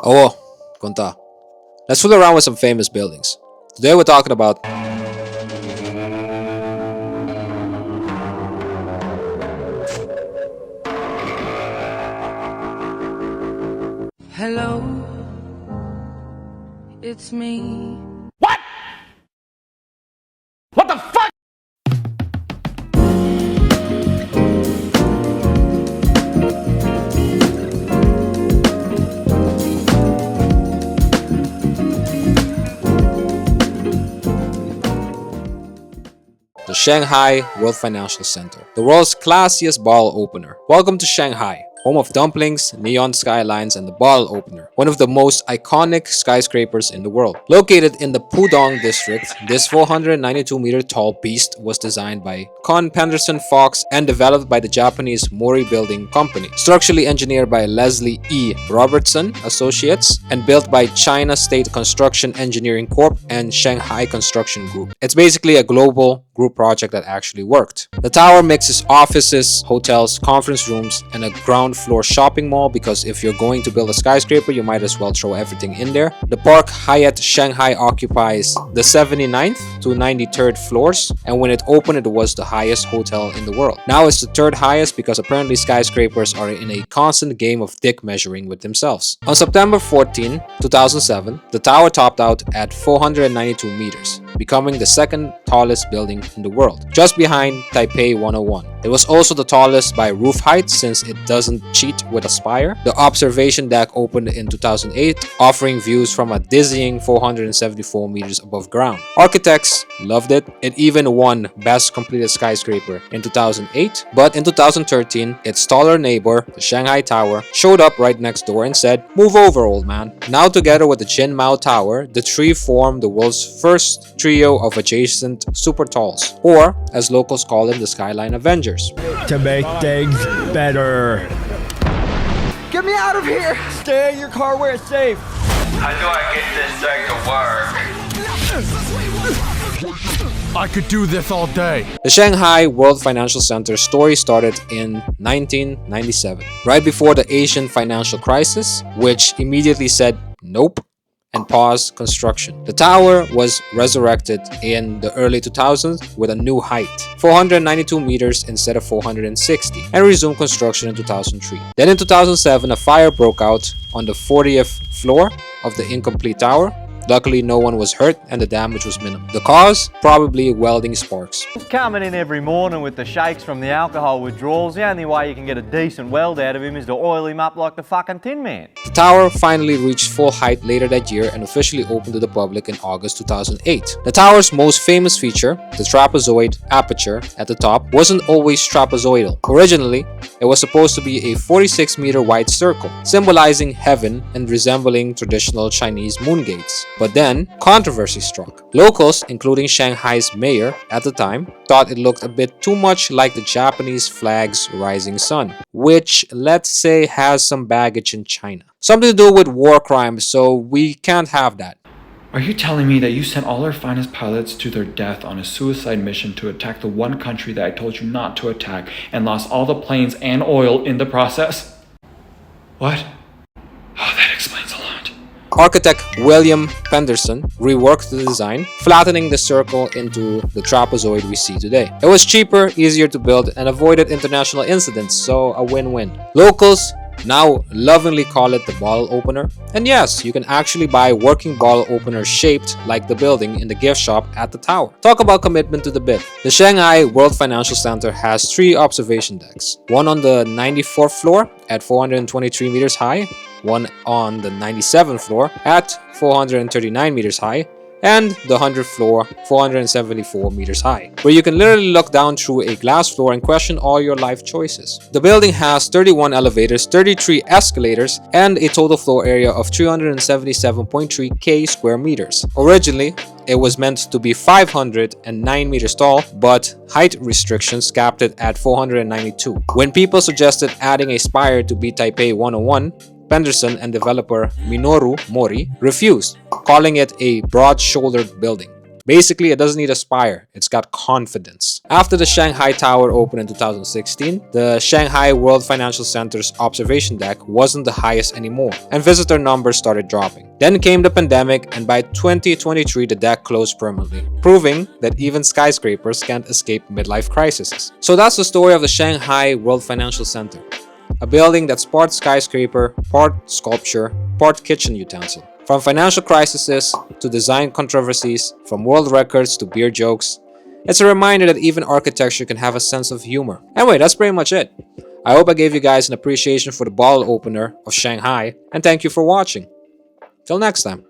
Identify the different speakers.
Speaker 1: Oo, konta. Let's fool around with some famous buildings. Today we're talking about
Speaker 2: Hello, it's me.
Speaker 1: the Shanghai World Financial Center, the world's classiest bottle opener. Welcome to Shanghai, home of dumplings, neon skylines, and the bottle opener, one of the most iconic skyscrapers in the world. Located in the Pudong district, this 492-meter tall beast was designed by Pedersen Fox and developed by the Japanese Mori Building Company, structurally engineered by Leslie E. Robertson Associates, and built by China State Construction Engineering Corp. And Shanghai Construction Group. It's basically a global group project that actually worked. The tower mixes offices, hotels, conference rooms, and a ground floor shopping mall because if you're going to build a skyscraper, you might as well throw everything in there. The Park Hyatt Shanghai occupies the 79th to 93rd floors, and when it opened, it was the highest hotel in the world. Now it's the third highest because apparently skyscrapers are in a constant game of dick measuring with themselves. On September 14, 2007, the tower topped out at 492 meters, becoming the second tallest building in the world, just behind Taipei 101. It was also the tallest by roof height since it doesn't cheat with a spire. The observation deck opened in 2008, offering views from a dizzying 474 meters above ground. Architects loved it. It even won Best Completed Skyscraper in 2008, but in 2013, its taller neighbor, the Shanghai Tower, showed up right next door and said, "Move over, old man." Now together with the Jinmao Tower, the three form the world's first trio of adjacent super talls, or as locals call them, the Skyline Avengers.
Speaker 3: To make things better.
Speaker 4: Get me out of here!
Speaker 3: Stay in your car where it's safe.
Speaker 5: How do I get this thing to work?
Speaker 3: I could do this all day.
Speaker 1: The Shanghai World Financial Center story started in 1997, right before the Asian financial crisis, which immediately said nope and paused construction. The tower was resurrected in the early 2000s with a new height, 492 meters instead of 460, and resumed construction in 2003. Then in 2007, a fire broke out on the 40th floor of the incomplete tower. Luckily, no one was hurt and the damage was minimal. The cause? Probably welding sparks.
Speaker 6: Coming in every morning with the shakes from the alcohol withdrawals, the only way you can get a decent weld out of him is to oil him up like the fucking Tin Man.
Speaker 1: The tower finally reached full height later that year and officially opened to the public in August 2008. The tower's most famous feature, the trapezoid aperture at the top, wasn't always trapezoidal. Originally, it was supposed to be a 46-meter wide circle, symbolizing heaven and resembling traditional Chinese moon gates. But then, controversy struck. Locals, including Shanghai's mayor at the time, thought it looked a bit too much like the Japanese flag's rising sun, which, let's say, has some baggage in China. Something to do with war crimes, so we can't have that.
Speaker 7: Are you telling me that you sent all our finest pilots to their death on a suicide mission to attack the one country that I told you not to attack and lost all the planes and oil in the process? What? Oh, that explains a lot.
Speaker 1: Architect William Pedersen reworked the design, flattening the circle into the trapezoid we see today. It was cheaper, easier to build, and avoided international incidents, so a win-win. Locals now lovingly call it the bottle opener. And yes, you can actually buy working bottle openers shaped like the building in the gift shop at the tower. Talk about commitment to the bit. The Shanghai World Financial Center has 3 observation decks. One on the 94th floor at 423 meters high, one on the 97th floor at 439 meters high, and the 100th floor, 474 meters high, where you can literally look down through a glass floor and question all your life choices. The building has 31 elevators, 33 escalators, and a total floor area of 377.3k square meters. Originally, it was meant to be 509 meters tall, but height restrictions capped it at 492. When people suggested adding a spire to beat Taipei 101, Pedersen and developer Minoru Mori refused, calling it a broad-shouldered building. Basically, it doesn't need a spire, it's got confidence. After the Shanghai Tower opened in 2016, the Shanghai World Financial Center's observation deck wasn't the highest anymore, and visitor numbers started dropping. Then came the pandemic, and by 2023 the deck closed permanently, proving that even skyscrapers can't escape midlife crises. So that's the story of the Shanghai World Financial Center. A building that's part skyscraper, part sculpture, part kitchen utensil. From financial crises to design controversies, from world records to beer jokes, it's a reminder that even architecture can have a sense of humor. Anyway, that's pretty much it. I hope I gave you guys an appreciation for the bottle opener of Shanghai, and thank you for watching. Till next time.